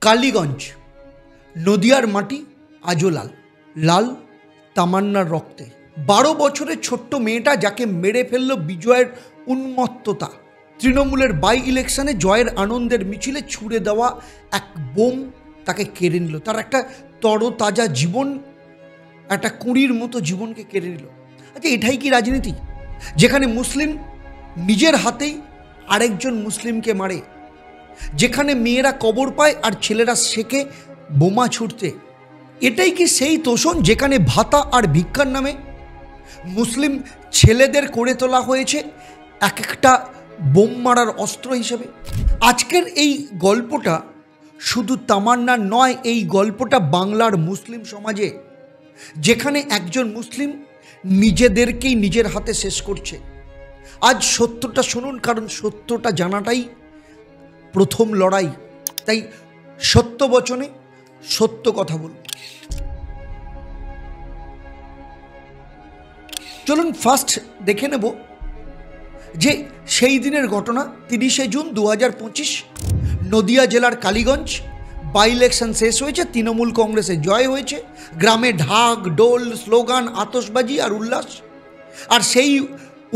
কালীগঞ্জ নদিয়ার মাটি আজও লাল, লাল তামান্নার রক্তে। 12 বছরের ছোট্ট মেয়েটা যাকে মেরে ফেলল বিজয়ের উন্মত্ততা, তৃণমূলের বাই ইলেকশনে জয়ের আনন্দের মিছিলে ছুড়ে দেওয়া এক বোম তাকে কেড়ে নিল। তার একটা তরতাজা জীবন, একটা কুঁড়ির মতো জীবনকে কেড়ে নিল। আচ্ছা, এটাই কি রাজনীতি, যেখানে মুসলিম নিজের হাতেই আরেকজন মুসলিমকে মারে, যেখানে মেয়েরা কবর পায় আর ছেলেরা শেখে বোমা ছুটতে? এটাই কি সেই তোষণ যেখানে ভাতা আর ভিক্ষার নামে মুসলিম ছেলেদের করে তোলা হয়েছে এক একটা বোম মারার অস্ত্র হিসেবে? আজকের এই গল্পটা শুধু তামান্নার নয়, এই গল্পটা বাংলার মুসলিম সমাজে, যেখানে একজন মুসলিম নিজেদেরকেই নিজের হাতে শেষ করছে। আজ সত্যটা শুনুন, কারণ সত্যটা জানাটাই প্রথম লড়াই। তাই সত্য বচনে সত্য কথা বলুন। চলুন ফার্স্ট দেখে নেব যে সেই দিনের ঘটনা। 30শে জুন 2025 নদিয়া জেলার কালীগঞ্জ বাই ইলেকশন শেষ হয়েছে, তৃণমূল কংগ্রেসের জয় হয়েছে। গ্রামে ঢাক ঢোল স্লোগান আতশবাজি আর উল্লাস, আর সেই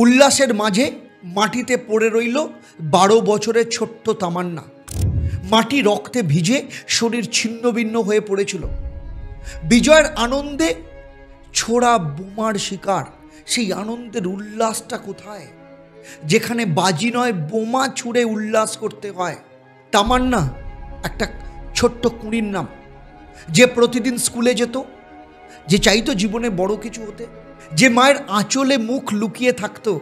উল্লাসের মাঝে মাটিতে পড়ে রইল 12 বছরের ছোট্ট তামান্না। মাটি রক্তে ভিজে শরীর ছিন্ন ভিন্ন হয়ে পড়েছিল। বিজয়ের আনন্দে ছোড়া বোমার শিকার, সেই আনন্দের উল্লাসটা কোথায়, যেখানে বাজি নয় বোমা ছুঁড়ে উল্লাস করতে হয়? তামান্না একটা ছোট্ট কুঁড়ির নাম, যে প্রতিদিন স্কুলে যেত, যে চাইতো জীবনে বড় কিছু হতে, যে মায়ের আঁচলে মুখ লুকিয়ে থাকতো।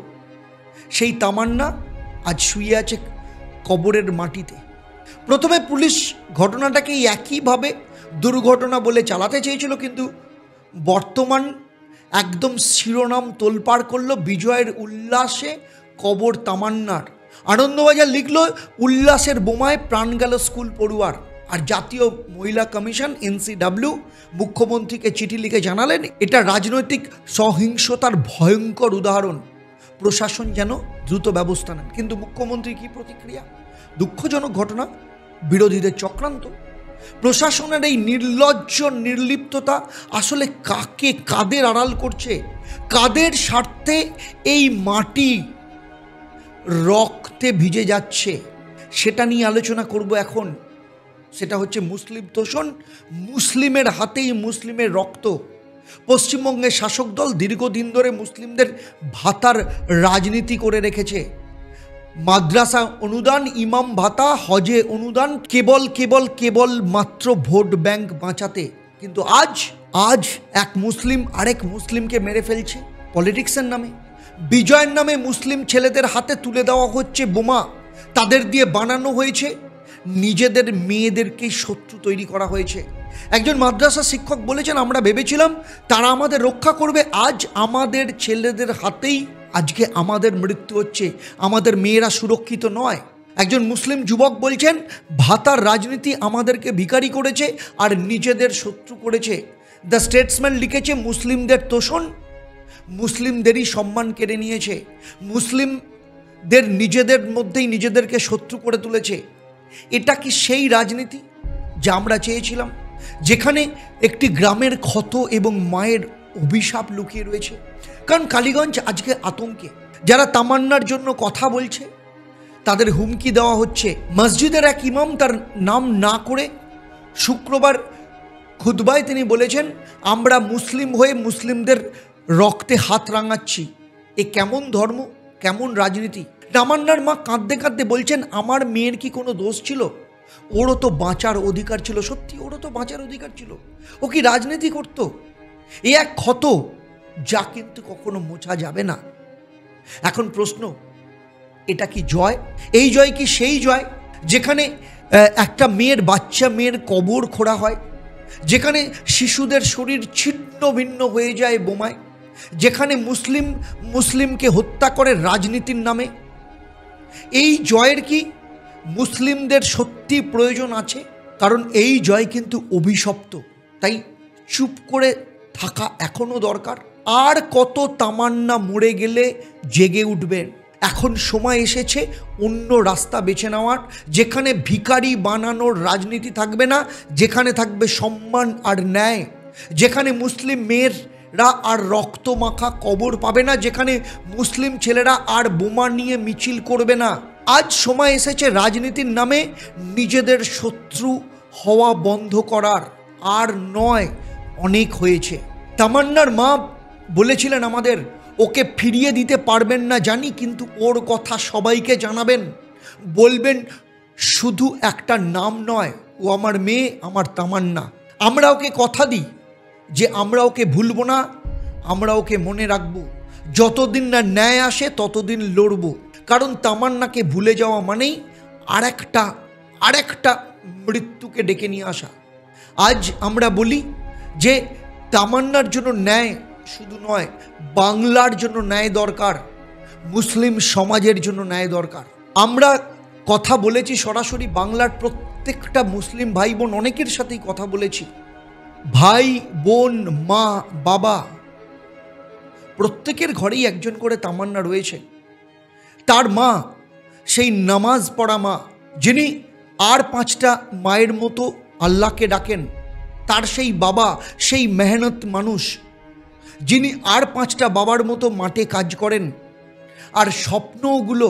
সেই তামান্না আজ শুয়ে আছে কবরের মাটিতে। প্রথমে পুলিশ ঘটনাটাকে একইভাবে দুর্ঘটনা বলে চালাতে চেয়েছিল, কিন্তু বর্তমান একদম শিরোনাম তোলপাড় করলো বিজয়ের উল্লাসে কবর তামান্নার। আনন্দবাজার লিখল উল্লাসের বোমায় প্রাণ গেল স্কুল পড়ুয়ার। আর জাতীয় মহিলা কমিশন NCW মুখ্যমন্ত্রীকে চিঠি লিখে জানালেন এটা রাজনৈতিক সহিংসতার ভয়ঙ্কর উদাহরণ, প্রশাসন যেন দ্রুত ব্যবস্থা নেন। কিন্তু মুখ্যমন্ত্রী কি প্রতিক্রিয়া? দুঃখজনক ঘটনা, বিরোধীদের চক্রান্ত। প্রশাসনের এই নির্লজ্জ নির্লিপ্ততা আসলে কাকে কাদের আড়াল করছে, কাদের স্বার্থে এই মাটি রক্তে ভিজে যাচ্ছে, সেটা নিয়ে আলোচনা করব এখন। সেটা হচ্ছে মুসলিম তোষণ, মুসলিমের হাতেই মুসলিমের রক্ত। পশ্চিমবঙ্গের শাসক দল দীর্ঘদিন ধরে মুসলিমদের ভাতার রাজনীতি করে রেখেছে। মাদ্রাসা অনুদান, ইমাম ভাতা, হজে অনুদান, কেবল মাত্র ভোট ব্যাংক বাঁচাতে। কিন্তু আজ এক মুসলিম আরেক মুসলিমকে মেরে ফেলছে পলিটিক্সের নামে। বিজয়ের নামে মুসলিম ছেলেদের হাতে তুলে দেওয়া হচ্ছে বোমা, তাদের দিয়ে বানানো হয়েছে, নিজেদের মেয়েদেরকেই শত্রু তৈরি করা হয়েছে। একজন মাদ্রাসা শিক্ষক বলেছেন, আমরা ভেবেছিলাম তারা আমাদের রক্ষা করবে, আজ আমাদের ছেলেদের হাতেই আজকে আমাদের মৃত্যু হচ্ছে, আমাদের মেয়েরা সুরক্ষিত নয়। একজন মুসলিম যুবক বলছেন, ভাতার রাজনীতি আমাদেরকে ভিখারি করেছে আর নিজেদের শত্রু করেছে। দ্য স্টেটসম্যান লিখেছে, মুসলিমদের তোষণ মুসলিমদেরই সম্মান কেড়ে নিয়েছে, মুসলিমদের নিজেদের মধ্যেই নিজেদেরকে শত্রু করে তুলেছে। এটা কি সেই রাজনীতি যা আমরা চেয়েছিলাম, যেখানে একটি গ্রামের ক্ষত এবং মায়ের অভিশাপ লুকিয়ে রয়েছে? কারণ কালীগঞ্জ আজকে আতঙ্কে। যারা তামান্নার জন্য কথা বলছে তাদের হুমকি দেওয়া হচ্ছে। মসজিদের এক ইমাম তার নাম না করে শুক্রবার খুতবায় তিনি বলেছেন, আমরা মুসলিম হয়ে মুসলিমদের রক্তে হাত রাঙাচ্ছি। এ কেমন ধর্ম, কেমন রাজনীতি? তামান্নার মা কাঁদতে কাঁদতে বলছেন, আমার মেয়ের কি কোনো দোষ ছিল? ওরও তো বাঁচার অধিকার ছিল। সত্যি, ওরও তো বাঁচার অধিকার ছিল। ও কি রাজনীতি করতো? এ এক ক্ষত যা কিন্তু কখনো মোছা যাবে না। এখন প্রশ্ন, এটা কি জয়? এই জয় কি সেই জয় যেখানে একটা বাচ্চা মেয়ের কবর খোঁড়া হয়, যেখানে শিশুদের শরীর ছিন্ন ভিন্ন হয়ে যায় বোমায়, যেখানে মুসলিমকে হত্যা করে রাজনীতির নামে? এই জয়ের কি মুসলিমদের সত্যি প্রয়োজন আছে? কারণ এই জয় কিন্তু অভিশপ্ত। তাই চুপ করে থাকা এখনো দরকার। আর কত তামান্না মরে গেলে জেগে উঠবেন? এখন সময় এসেছে অন্য রাস্তা বেছে নেওয়ার, যেখানে ভিখারি বানানোর রাজনীতি থাকবে না, যেখানে থাকবে সম্মান আর ন্যায়, যেখানে মুসলিম মেয়েরা আর রক্ত মাখা কবর পাবে না, যেখানে মুসলিম ছেলেরা আর বোমা নিয়ে মিছিল করবে না। আজ সময় এসেছে রাজনীতির নামে নিজেদের শত্রু হওয়া বন্ধ করার, আর নয়, অনেক হয়েছে। তামান্নার মা বলেছিলেন আমাদের, ওকে ফিরিয়ে দিতে পারবেন না জানি, কিন্তু ওর কথা সবাইকে জানাবেন, বলবেন শুধু একটা নাম নয়, ও আমার মেয়ে, আমার তামান্না। আমরা ওকে কথা দিই যে আমরা ওকে ভুলব না, আমরা ওকে মনে রাখব, যতদিন না ন্যায় আসে ততদিন লড়ব। কারণ তামান্নাকে ভুলে যাওয়া মানেই আরেকটা মৃত্যুকে ডেকে নিয়ে আসা। আজ আমরা বলি যে তামান্নার জন্য ন্যায় শুধু নয়, বাংলার জন্য ন্যায় দরকার, মুসলিম সমাজের জন্য ন্যায় দরকার। আমরা কথা বলেছি সরাসরি বাংলার প্রত্যেকটা মুসলিম ভাই বোন, অনেকের সাথেই কথা বলেছি। ভাই বোন, মা বাবা, প্রত্যেকের ঘরেই একজন করে তামান্না রয়েছে। তার মা সেই নামাজ পড়া মা, যিনি আর 5টা মায়ের মতো আল্লাহকে ডাকেন। তার সেই বাবা সেই মেহনত মানুষ, যিনি আর 5টা বাবার মতো মাঠে কাজ করেন। আর স্বপ্নগুলো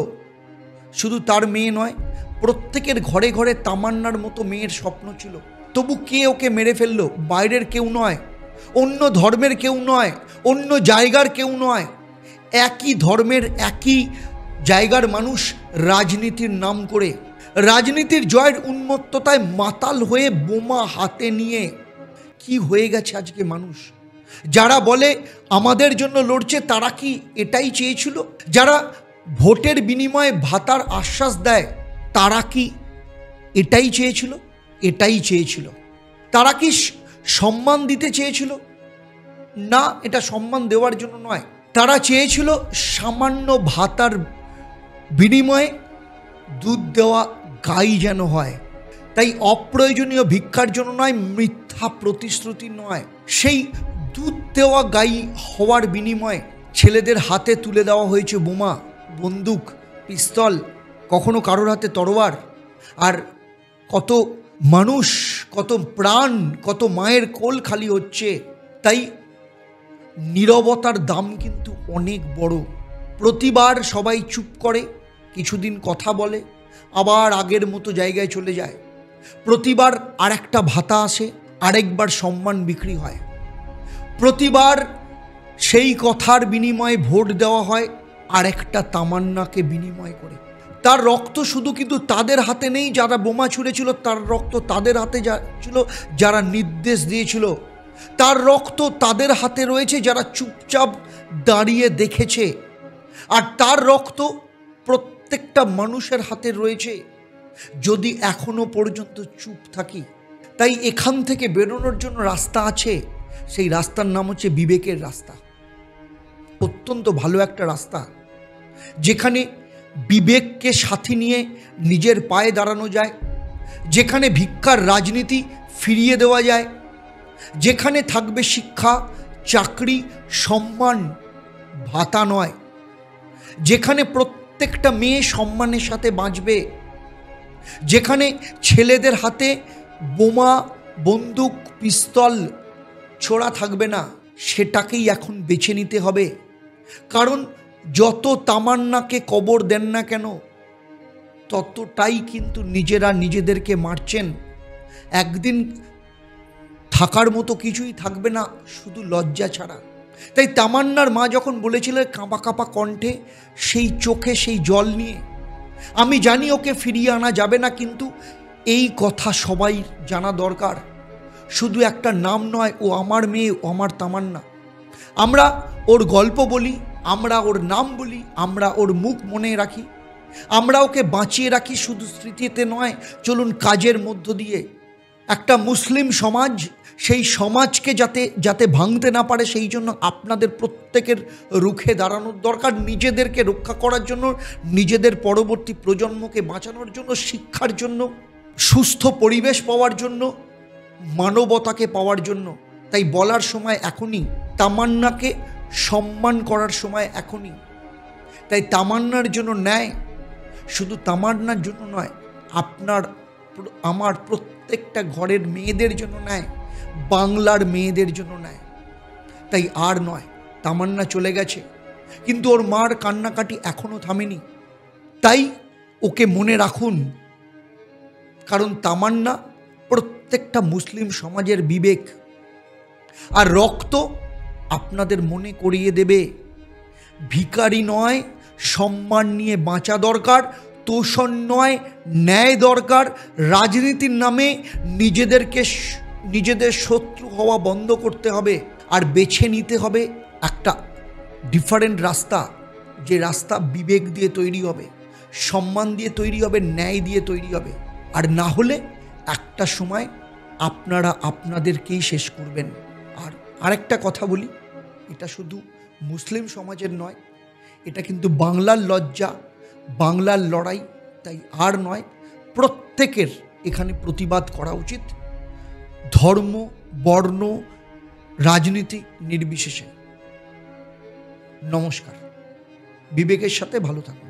শুধু তার মেয়ে নয়, প্রত্যেকের ঘরে ঘরে তামান্নার মতো মেয়ের স্বপ্ন ছিল। তবু কে ওকে মেরে ফেললো? বাইরের কেউ নয়, অন্য ধর্মের কেউ নয়, অন্য জায়গার কেউ নয়, একই ধর্মের একই জায়গার মানুষ রাজনীতির নাম করে, রাজনীতির জয়ের উন্মত্ততায় মাতাল হয়ে বোমা হাতে নিয়ে কি হয়ে গেছে আজকে মানুষ। যারা বলে আমাদের জন্য লড়ছে, তারা কি এটাই চেয়েছিল? যারা ভোটের বিনিময়ে ভাতার আশ্বাস দেয়, তারা কি এটাই চেয়েছিল? এটাই চেয়েছিল। তারা কি সম্মান দিতে চেয়েছিল? না, এটা সম্মান দেওয়ার জন্য নয়। তারা চেয়েছিল সামান্য ভাতার বিনিময়ে দুধ দেওয়া গাই যেন হয়। তাই অপ্রয়োজনীয় ভিক্ষার জন্য নয়, মিথ্যা প্রতিশ্রুতি নয়, সেই দুধ দেওয়া গাই হওয়ার বিনিময়ে ছেলেদের হাতে তুলে দেওয়া হয়েছে বোমা, বন্দুক, পিস্তল, কখনো কারোর হাতে তরোয়ার। আর কত মানুষ, কত প্রাণ, কত মায়ের কোল খালি হচ্ছে। তাই নীরবতার দাম কিন্তু অনেক বড়। প্রতিবার সবাই চুপ করে, কিছুদিন কথা বলে, আবার আগের মতো জায়গায় চলে যায়। প্রতিবার আরেকটা ভাতা আসে, আরেকবার সম্মান বিক্রি হয়। প্রতিবার সেই কথার বিনিময়ে ভোট দেওয়া হয় আরেকটা তামান্নাকে বিনিময় করে। তার রক্ত শুধু কিন্তু তাদের হাতে নেই যারা বোমা ছুঁড়েছিল, তার রক্ত তাদের হাতে ছিল যারা নির্দেশ দিয়েছিল, তার রক্ত তাদের হাতে রয়েছে যারা চুপচাপ দাঁড়িয়ে দেখেছে, আর তার রক্ত প্রত্যেকটা মানুষের হাতে রয়েছে যদি এখনো পর্যন্ত চুপ থাকি। তাই এখান থেকে বেরোনোর জন্য রাস্তা আছে, সেই রাস্তার নাম হচ্ছে বিবেকের রাস্তা। অত্যন্ত ভালো একটা রাস্তা, যেখানে বিবেককে সাথী নিয়ে নিজের পায়ে দাঁড়ানো যায়, যেখানে ভিক্ষার রাজনীতি ফিরিয়ে দেওয়া যায়, যেখানে থাকবে শিক্ষা, চাকরি, সম্মান, ভাতা নয়, যেখানে প্রত্যেকটা মেয়ে সম্মানের সাথে বাঁচবে, যেখানে ছেলেদের হাতে বোমা, বন্দুক, পিস্তল ছোড়া থাকবে না। সেটাকেই এখন বেছে নিতে হবে। কারণ যত তামান্নাকে কবর দেন না কেন, ততটাই কিন্তু নিজেরা নিজেদেরকে মারছেন। একদিন থাকার মতো কিছুই থাকবে না, শুধু লজ্জা ছাড়া। তাই তামান্নার মা যখন বলেছিলেন কাঁপা কাঁপা কণ্ঠে, সেই চোখে সেই জল নিয়ে, আমি জানি ওকে ফিরিয়ে আনা যাবে না, কিন্তু এই কথা সবাই জানা দরকার। শুধু একটা নাম নয়, ও আমার মেয়ে, ও আমার তামান্না। আমরা ওর গল্প বলি, আমরা ওর নাম বলি, আমরা ওর মুখ মনে রাখি, আমরা ওকে বাঁচিয়ে রাখি শুধু স্মৃতিতে নয়, চলুন কাজের মধ্য দিয়ে। একটা মুসলিম সমাজ, সেই সমাজকে যাতে ভাঙতে না পারে, সেই জন্য আপনাদের প্রত্যেকের রুখে দাঁড়ানোর দরকার। নিজেদেরকে রক্ষা করার জন্য, নিজেদের পরবর্তী প্রজন্মকে বাঁচানোর জন্য, শিক্ষার জন্য, সুস্থ পরিবেশ পাওয়ার জন্য, মানবতাকে পাওয়ার জন্য। তাই বলার সময় এখনই, তামান্নাকে সম্মান করার সময় এখনই। তাই তামান্নার জন্য ন্যায়, শুধু তামান্নার জন্য নয়, আমার প্রত্যেকটা ঘরের মেয়েদের জন্য ন্যায়, বাংলার মেয়েদের জন্য ন্যায়। তাই আর নয়, তামান্না চলে গেছে, কিন্তু ওর মার কান্নাকাটি এখনো থামেনি। তাই ওকে মনে রাখুন, কারণ তামান্না প্রত্যেকটা মুসলিম সমাজের বিবেক। আর রক্ত আপনাদের মনে করিয়ে দেবে, ভিখারি নয়, সম্মান নিয়ে বাঁচা দরকার, তোষণ নয়, ন্যায় দরকার। রাজনীতির নামে নিজেদের শত্রু হওয়া বন্ধ করতে হবে, আর বেছে নিতে হবে একটা ডিফারেন্ট রাস্তা, যে রাস্তা বিবেক দিয়ে তৈরি হবে, সম্মান দিয়ে তৈরি হবে, ন্যায় দিয়ে তৈরি হবে। আর না হলে একটা সময় আপনারা আপনাদেরকেই শেষ করবেন। আর আরেকটা কথা বলি, এটা শুধু মুসলিম সমাজের নয়, এটা কিন্তু বাংলার লজ্জা, বাংলার লড়াই। তাই আর নয়, প্রত্যেকের এখানে প্রতিবাদ করা উচিত, ধর্ম, বর্ণ, রাজনীতি নির্বিশেষে। নমস্কার, বিবেকের সাথে ভালো থাকুন।